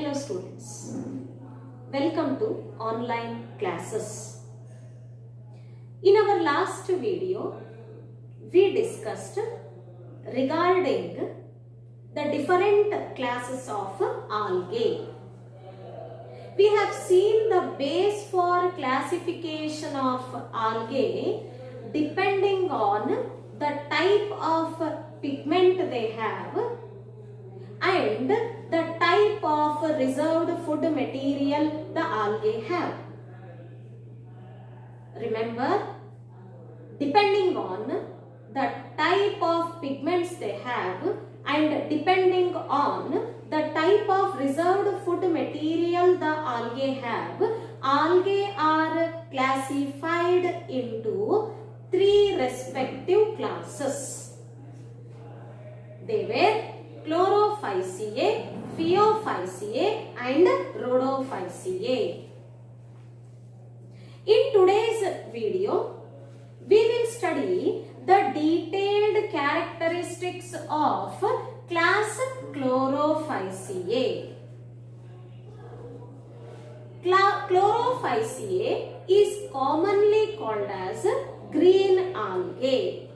Hello students, welcome to online classes. In our last video, we discussed regarding the different classes of algae. We have seen the base for classification of algae depending on the type of pigment they have and the type of reserved food material the algae have. Remember, depending on the type of pigments they have and depending on the type of reserved food material the algae have, algae are classified into three respective classes. They were Chlorophyceae, Phaeophyceae and Rhodophyceae. In today's video, we will study the detailed characteristics of class Chlorophyceae. Chlorophyceae is commonly called as green algae.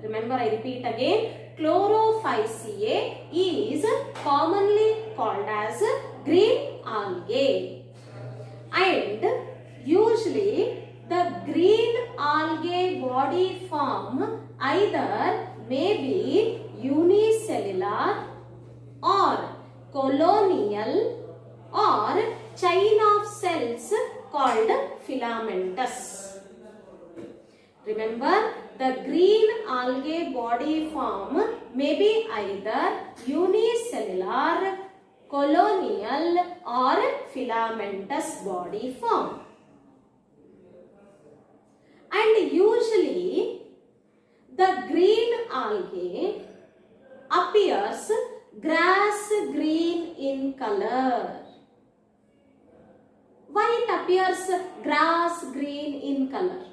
Remember, I repeat again, Chlorophyceae is commonly called as green algae. And usually the green algae body form either may be unicellular or colonial or chain of cells called filamentous. Remember, the green algae body form may be either unicellular, colonial or filamentous body form. And usually the green algae appears grass green in color. Why it appears grass green in color?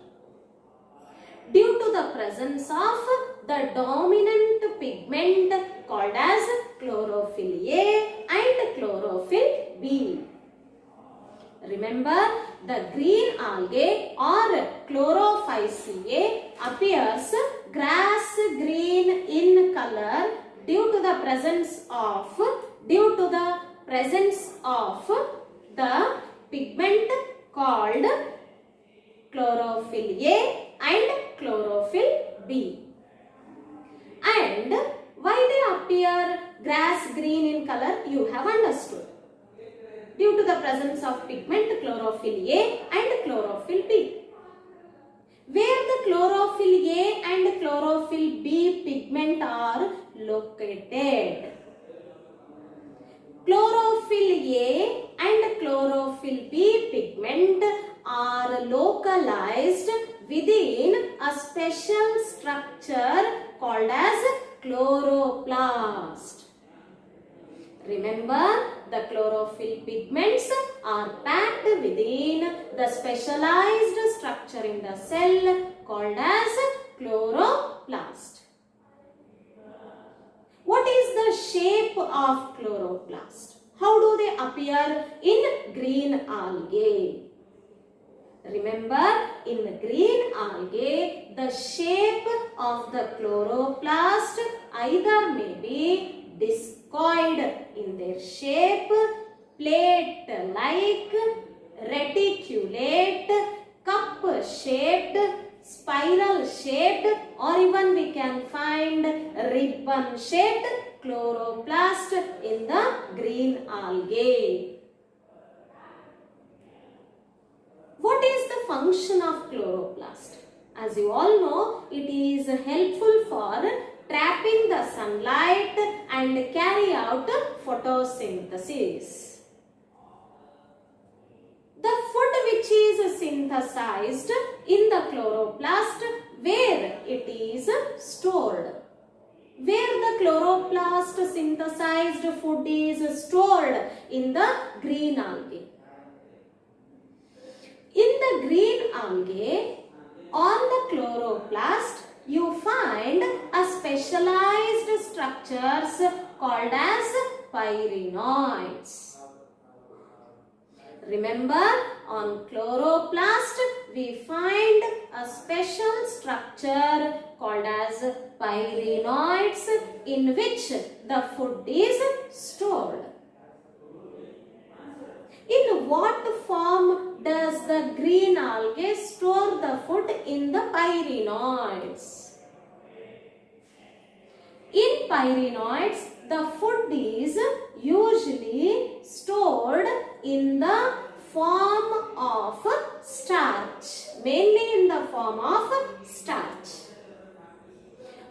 Due to the presence of the dominant pigment called as chlorophyll A and chlorophyll B. Remember, the green algae or Chlorophyceae appears grass green in color due to the presence of the pigment called chlorophyll A and chlorophyll B. And why they appear grass green in color, you have understood. Due to the presence of pigment chlorophyll A and chlorophyll B. Where the chlorophyll A and chlorophyll B pigment are located. Chlorophyll A and chlorophyll B pigment are localized within a special structure called as chloroplast. Remember, the chlorophyll pigments are packed within the specialized structure in the cell called as chloroplast. What is the shape of chloroplast? How do they appear in green algae? Remember, in green algae, the shape of the chloroplast either may be discoid in their shape, plate-like, reticulate, cup-shaped, spiral-shaped, or even we can find ribbon-shaped chloroplast in the green algae. What is the function of chloroplast? As you all know, it is helpful for trapping the sunlight and carry out photosynthesis. The food which is synthesized in the chloroplast, where it is stored. Where the chloroplast synthesized food is stored in the green algae. In the green algae, on the chloroplast, you find a specialized structures called as pyrenoids. Remember, on chloroplast we find a special structure called as pyrenoids in which the food is stored. In what form does the green algae store the food in the pyrenoids? In pyrenoids, the food is usually stored in the form of starch, mainly in the form of starch.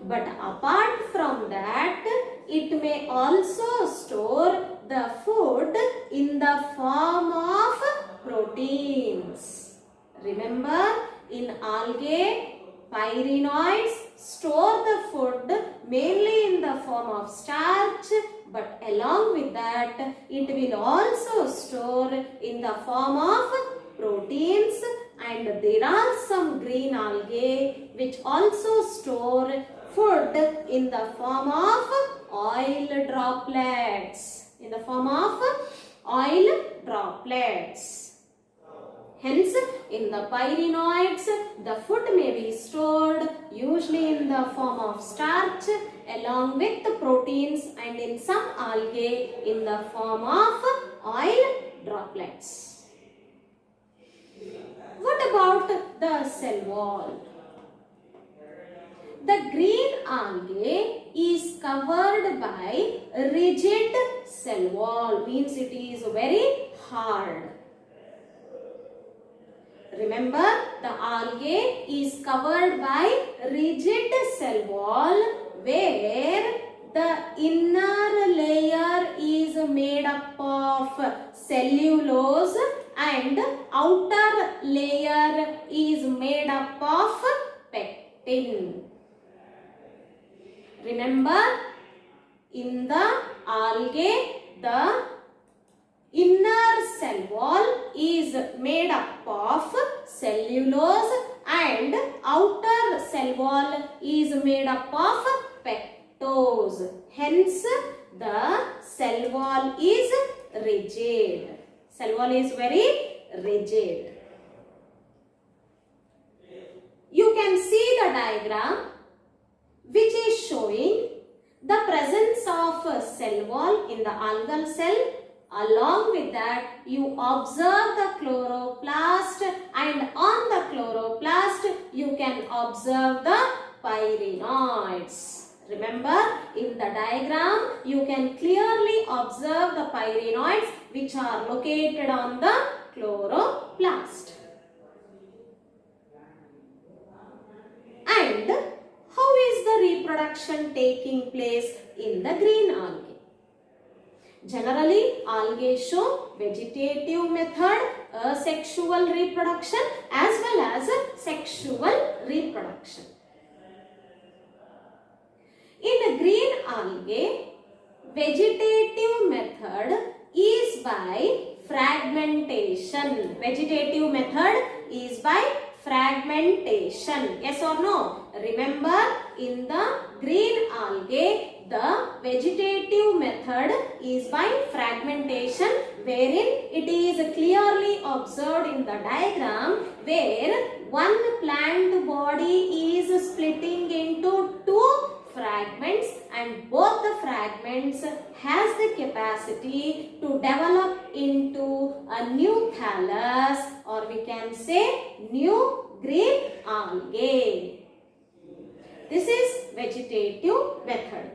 But apart from that, it may also store the food in the form of proteins. Remember, in algae, pyrenoids store the food mainly in the form of starch, but along with that, it will also store in the form of proteins, and there are some green algae which also store food in the form of oil droplets. In the form of oil droplets. Hence, in the pyrenoids, the food may be stored usually in the form of starch along with the proteins, and in some algae in the form of oil droplets. What about the cell wall? The green algae is covered by rigid cell wall, means it is very hard. Remember, the algae is covered by rigid cell wall where the inner layer is made up of cellulose and outer layer is made up of pectin. Remember, in the algae, the inner cell wall is made up of cellulose and outer cell wall is made up of pectose. Hence, the cell wall is rigid. Cell wall is very rigid. You can see the diagram which is showing the presence of a cell wall in the algal cell. Along with that, you observe the chloroplast, and on the chloroplast you can observe the pyrenoids. Remember, in the diagram you can clearly observe the pyrenoids which are located on the chloroplast. And how is the reproduction taking place in the green algae? Generally, algae show vegetative method, asexual reproduction as well as sexual reproduction. In green algae, vegetative method is by fragmentation. Vegetative method is by fragmentation. Yes or no? Remember, in the green algae, the vegetative method is by fragmentation, wherein it is clearly observed in the diagram where one plant body is splitting into two fragments, and both the fragments has the capacity to develop into a new thallus, or we can say new green algae. This is vegetative method.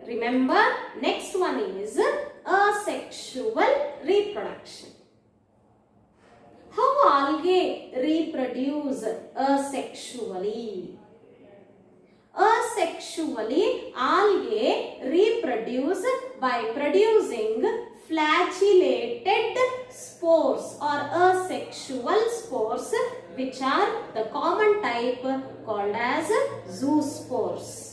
Remember, next one is asexual reproduction. How algae reproduce asexually? Asexually, algae reproduce by producing flagellated spores or asexual spores, which are the common type called as zoospores.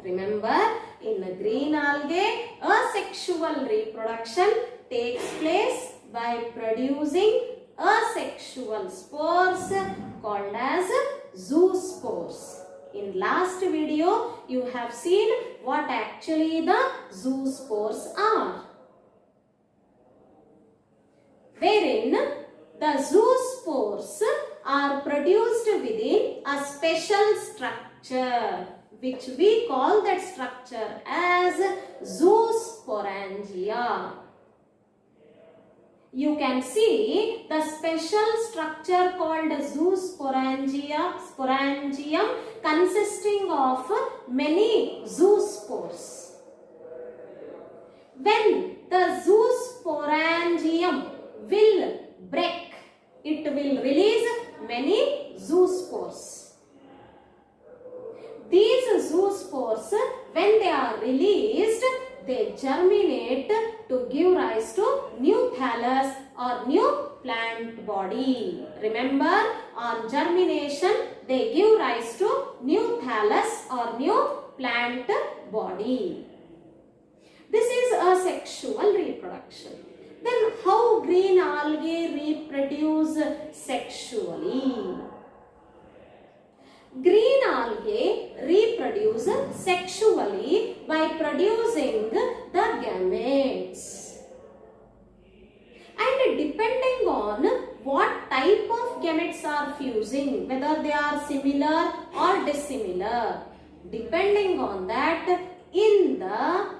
Remember, in the green algae, asexual reproduction takes place by producing asexual spores called as zoospores. In last video, you have seen what actually the zoospores are. wherein the zoospores are produced within a special structure, which we call that structure as zoosporangia. You can see the special structure called zoosporangium consisting of many zoospores. When the zoosporangium will break, it will release many zoospores. These zoospores, when they are released, they germinate to give rise to new thallus or new plant body. Remember, on germination, they give rise to new thallus or new plant body. This is a sexual reproduction. Then how green algae reproduce sexually? Green algae reproduce sexually by producing the gametes. And depending on what type of gametes are fusing, whether they are similar or dissimilar, depending on that, in the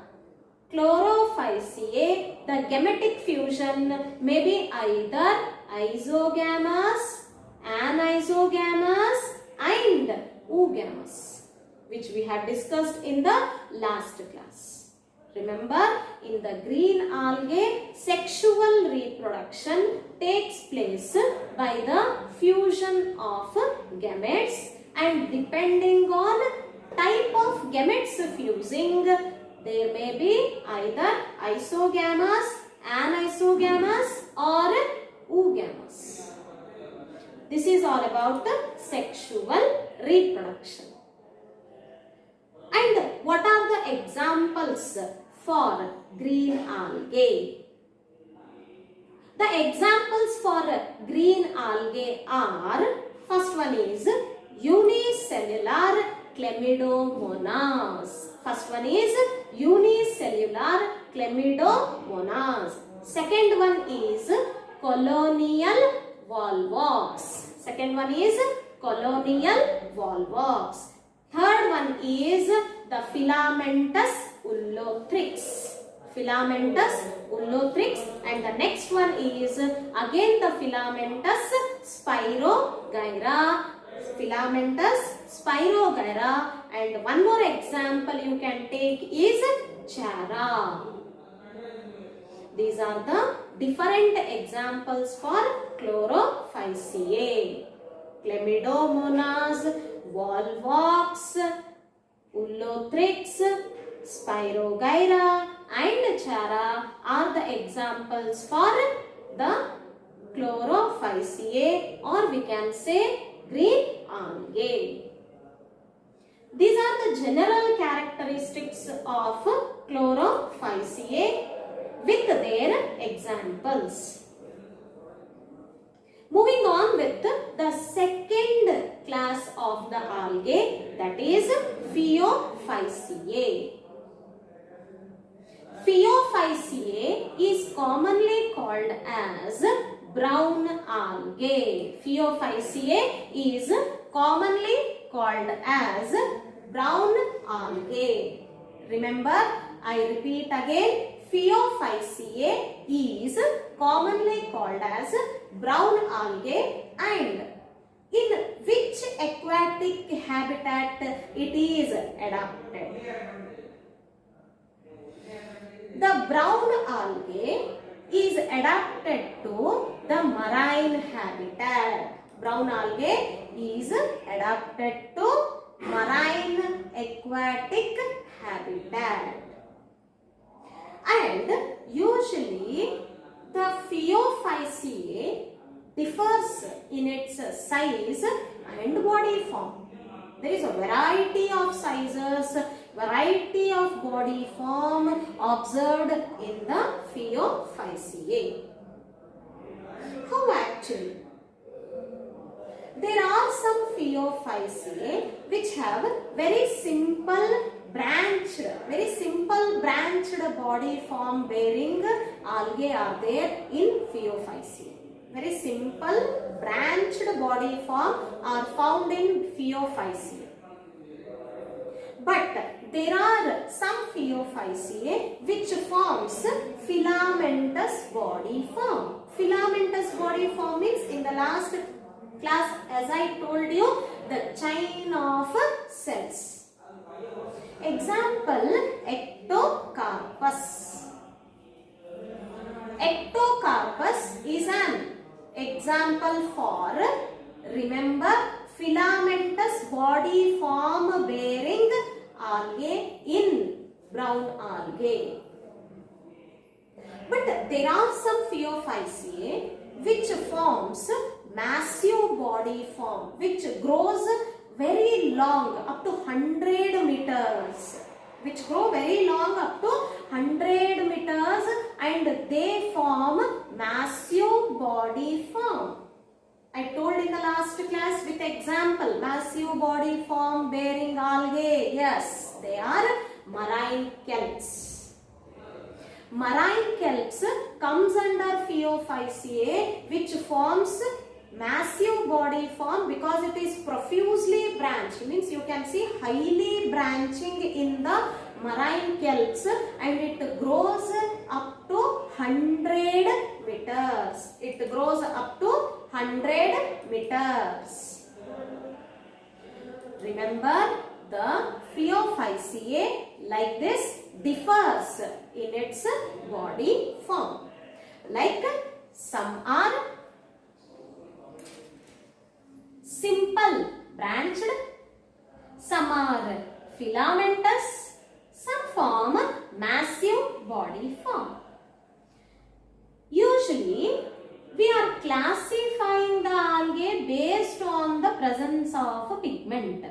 Chlorophyceae, the gametic fusion may be either isogamous, anisogamous, and oogamous, which we had discussed in the last class. Remember, in the green algae, sexual reproduction takes place by the fusion of gametes, and depending on type of gametes fusing, there may be either isogamous, anisogamous, or oogamous. This is all about sexual reproduction. And what are the examples for green algae? The examples for green algae are, first one is unicellular Chlamydomonas. First one is unicellular Chlamydomonas. Second one is colonial volvox. Second one is colonial volvox. Third one is the filamentous ullothrix. Filamentous ullothrix. And the next one is again the filamentous spirogyra. Filamentous spirogyra. And one more example you can take is chara. These are the different examples for Chlorophyceae. Chlamydomonas, volvox, ullothrix, spirogyra and chara are the examples for the Chlorophyceae, or we can say green algae. These are the general characteristics of Chlorophyceae with their examples. Moving on with the second class of the algae, that is Phaeophyceae. Phaeophyceae is commonly called as brown algae. Phaeophyceae is commonly called as brown algae. Remember, I repeat again, Phaeophyceae is commonly called as brown algae, and in which aquatic habitat it is adapted? The brown algae is adapted to the marine habitat. Brown algae is adapted to marine aquatic habitat. And usually the Phaeophyceae differs in its size and body form. There is a variety of sizes, variety of body form observed in the Phaeophyceae. How actually? There are some Phaeophyceae which have very simple branched, very simple branched body form bearing algae are there in Phaeophyceae. Very simple branched body form are found in Phaeophyceae. But there are some Phaeophyceae which forms filamentous body form. Filamentous body form means, in the last class as I told you, the chain of cells. Example, Ectocarpus. Ectocarpus is an example for, remember, filamentous body form bearing algae in brown algae. But there are some Phaeophyceae which forms massive body form, which grows very long, up to 100 meters. Which grow very long, up to 100 meters, and they form massive body form. I told in the last class with example, massive body form bearing algae. Yes, they are marine kelps. Marine kelps comes under Phaeophyceae, which forms massive body form because it is profusely branched. Means you can see highly branching in the marine kelps, and it grows up to 100 meters. It grows up to 100 meters. Remember, the Phaeophyceae like this differs in its body form. Like, some are simple branched, some are filamentous, some form massive body form. Usually, we are classifying the algae based on the presence of pigment.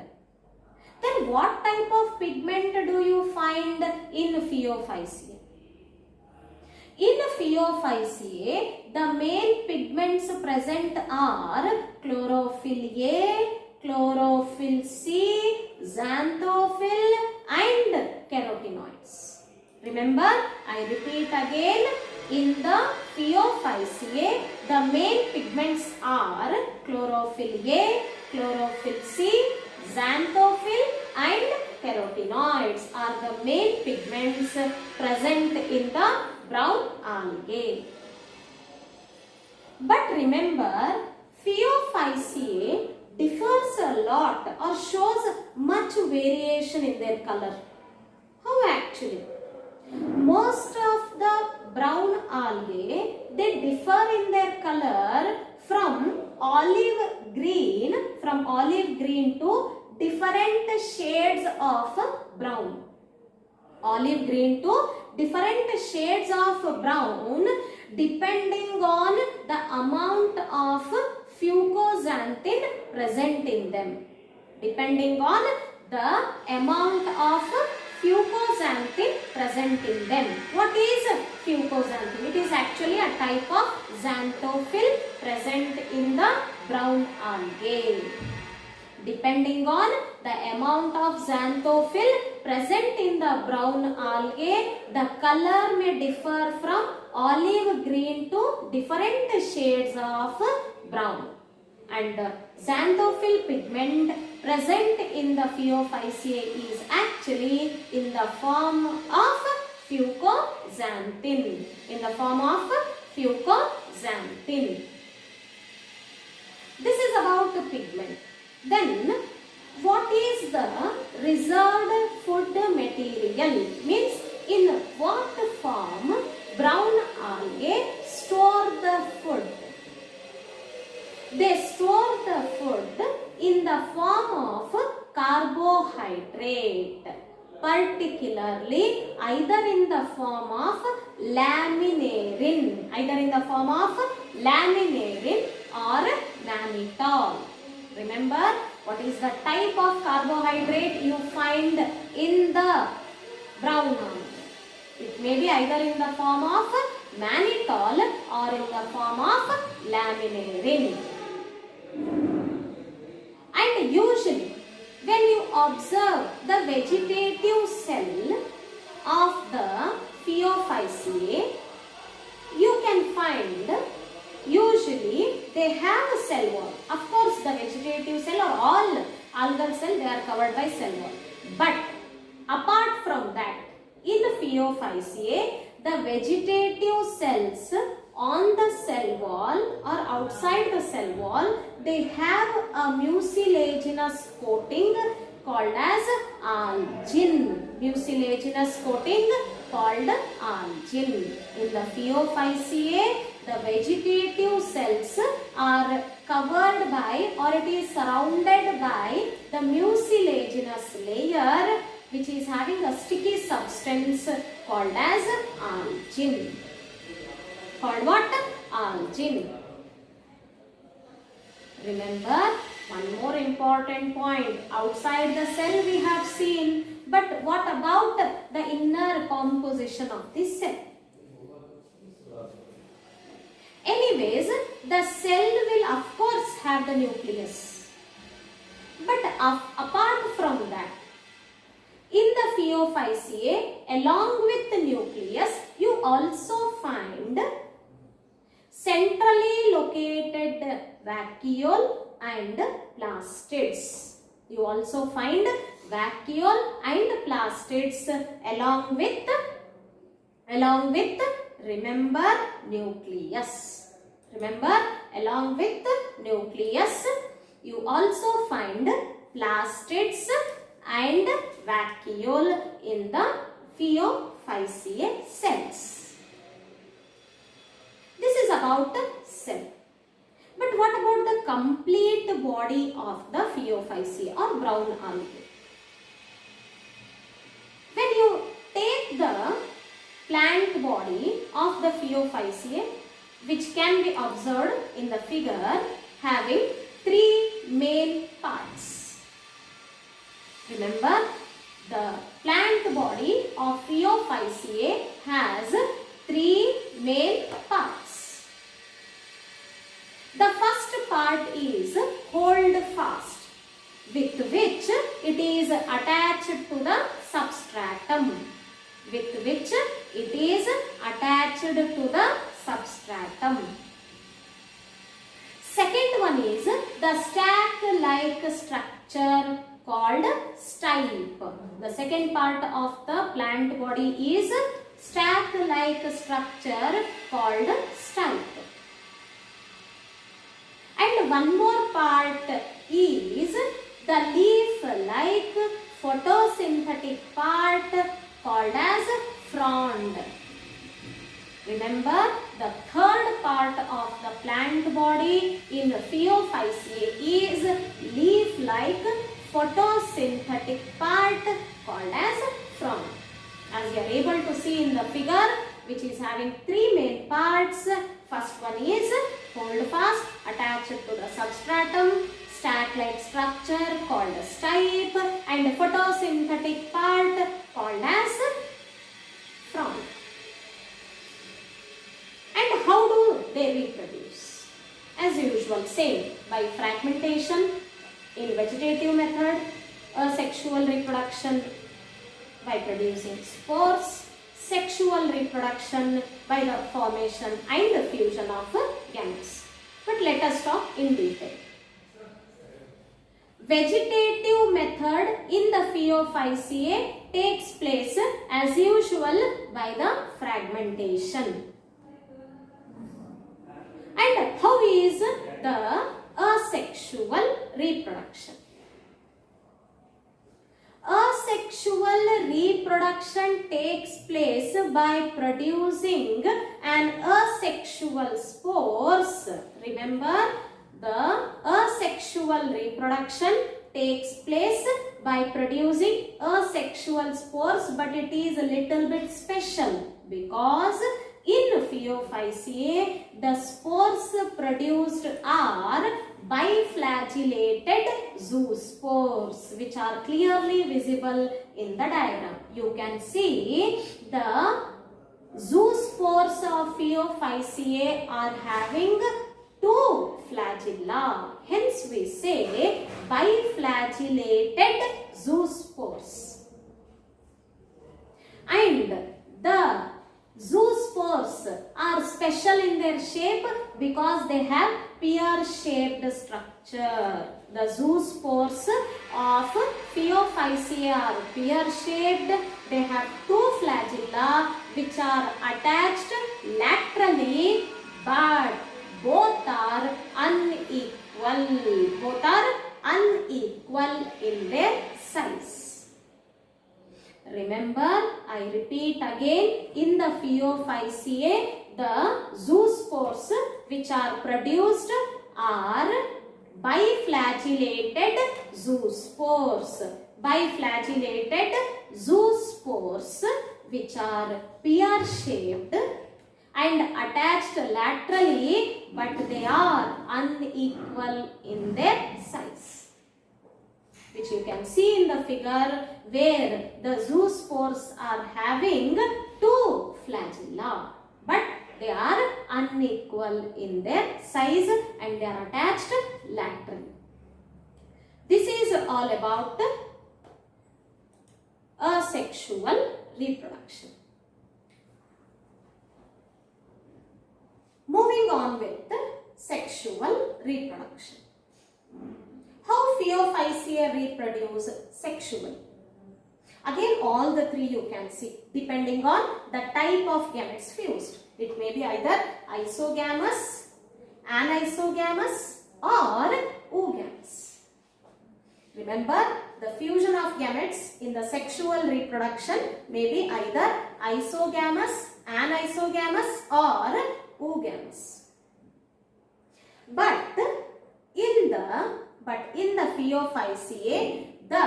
Then what type of pigment do you find in Phaeophyceae? In Phaeophyceae, the main pigments present are chlorophyll A, chlorophyll C, xanthophyll and carotenoids. Remember, I repeat again, in the Phaeophyceae, the main pigments are chlorophyll A, chlorophyll C, xanthophyll and carotenoids are the main pigments present in the brown algae. But remember, Phaeophyceae differs a lot or shows much variation in their color. How actually? Most of the brown algae, they differ in their color from olive green to different shades of brown. Olive green to different shades of brown depending on the amount of fucoxanthin present in them. Depending on the amount of fucoxanthin present in them. What is fucoxanthin? It is actually a type of xanthophyll present in the brown algae. Depending on the amount of xanthophyll present in the brown algae, the color may differ from olive green to different shades of brown. And the xanthophyll pigment present in the Phaeophyceae is actually in the form of fucoxanthin. In the form of fucoxanthin. This is about the pigment. Then, what is the reserved food material? Means, in what form brown algae store the food? They store the food in the form of carbohydrate, particularly either in the form of laminarin, or mannitol. Remember, what is the type of carbohydrate you find in the brown algae? It may be either in the form of mannitol or in the form of laminarin. And usually, when you observe the vegetative cell of the Phaeophyceae, you can find usually they have a cell wall. Of course, the vegetative cell or all algal cell, they are covered by cell wall. But apart from that, in Phaeophyceae, the vegetative cells on the cell wall or outside the cell wall, they have a mucilaginous coating called as algin. Mucilaginous coating called algin. In the Phaeophyceae, the vegetative cells are covered by or it is surrounded by the mucilaginous layer, which is having a sticky substance called as algin. Called what? Algin. Remember, one more important point. Outside the cell we have seen, but what about the inner composition of this cell? Anyways, the cell will of course have the nucleus. But apart from that, in the Phaeophyceae, along with the nucleus, you also find centrally located vacuole and plastids. You also find vacuole and plastids along with remember nucleus. Remember, along with nucleus, you also find plastids and vacuole in the Phaeophyceae cells. This is about the cell. But what about the complete body of the Phaeophyceae or brown algae? When you take the plant body of the Phaeophyceae, which can be observed in the figure, having three main parts. Remember, the plant body of Phaeophyceae has three main parts. The first part is hold fast, with which it is attached to the substratum. With which it is attached to the substratum. Second one is the stack-like structure called stipe. The second part of the plant body is stack-like structure called stipe. And one more part is the leaf-like photosynthetic part called as frond. Remember, the third part of the plant body in Phaeophyceae is leaf-like photosynthetic part called as frond. As you are able to see in the figure, which is having three main parts. First one is hold fast, attached to the substratum, stack-like structure called stipe, and photosynthetic part called as frond. And how do they reproduce? As usual, same, by fragmentation in vegetative method, asexual reproduction by producing spores, sexual reproduction by the formation and the fusion of gametes. But let us talk in detail. Vegetative method in the Phaeophyceae takes place as usual by the fragmentation. And how is the asexual reproduction? Asexual reproduction takes place by producing an asexual spores. Remember, the asexual reproduction takes place by producing asexual spores, but it is a little bit special because in Phaeophyceae, the spores produced are biflagellated zoospores, which are clearly visible in the diagram. You can see the zoospores of Phaeophyceae are having two flagella. Hence we say biflagellated zoospores. And the zoospores are special in their shape because they have pear-shaped structure. The zoospores of Phaeophyceae are pear-shaped. They have two flagella which are attached laterally, but both are unequal. Both are unequal in their size. Remember, I repeat again, in the Phaeophyceae, the zoospores which are produced are biflagellated zoospores. Biflagellated zoospores which are pear-shaped and attached laterally, but they are unequal in their size, which you can see in the figure where the zoospores are having two flagella, but they are unequal in their size and they are attached laterally. This is all about asexual reproduction. Moving on with sexual reproduction. How Phaeophyceae reproduce sexually? Again, all the three you can see depending on the type of gametes fused. It may be either isogamous, anisogamous or oogamous. Remember, the fusion of gametes in the sexual reproduction may be either isogamous, anisogamous or oogamous. But in the Phaeophyceae, the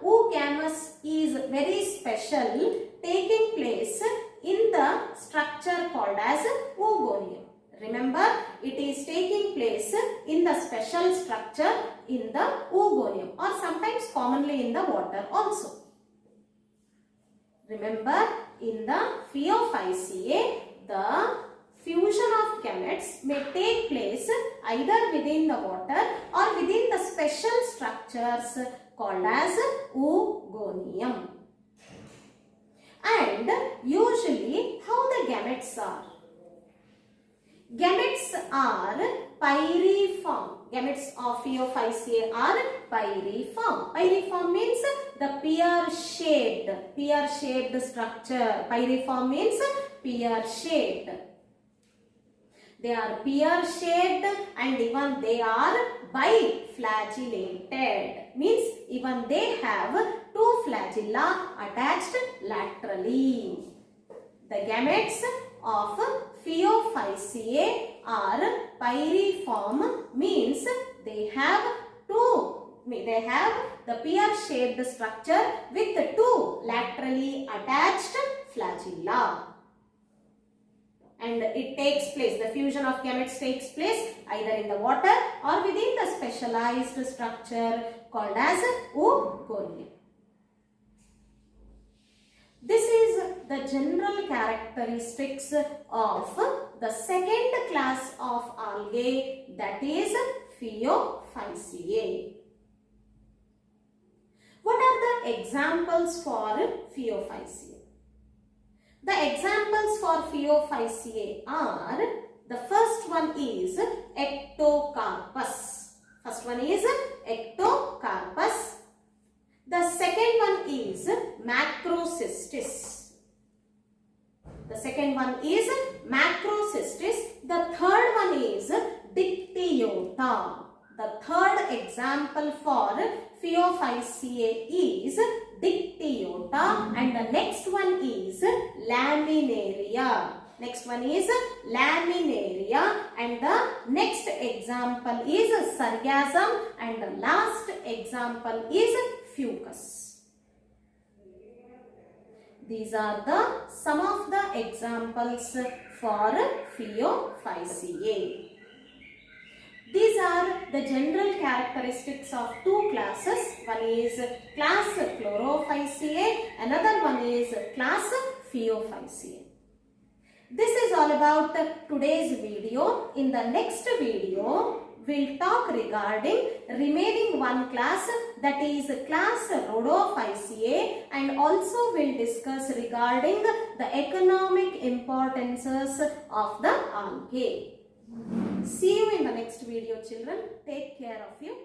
oogamous is very special, taking place in the structure called as oogonium. Remember, it is taking place in the special structure in the oogonium, or sometimes commonly in the water also. Remember, in the Phaeophyceae, the fusion of gametes may take place either within the water or within the special structures called as oogonium. And usually how the gametes are? Gametes are pyriform. Gametes of Phaeophyceae are pyriform. Pyriform means the pear-shaped structure. Pyriform means pear-shaped. They are pear-shaped and even they are biflagellated. Means even they have two flagella attached laterally. The gametes of Phaeophyceae are pyriform, means they have the pear-shaped structure with two laterally attached flagella. And it takes place, the fusion of gametes takes place either in the water or within the specialized structure called as oogonium. This is the general characteristics of the second class of algae, that is Phaeophyceae. What are the examples for Phaeophyceae? The examples for Phaeophyceae are, the first one is Ectocarpus. First one is Ectocarpus. The second one is Macrocystis. The second one is Macrocystis. The third one is Dictyota. The third example for Phaeophyceae is Dictyota, and the next one is Laminaria. Next one is Laminaria, and the next example is Sargassum, and the last example is Fucus. These are some of the examples for Phaeophyceae. These are the general characteristics of two classes. One is class Chlorophyceae, another one is class Phaeophyceae. This is all about today's video. In the next video, we'll talk regarding remaining one class, that is class Rhodophyceae, and also we'll discuss regarding the economic importances of the algae. See you in the next video, children. Take care of you.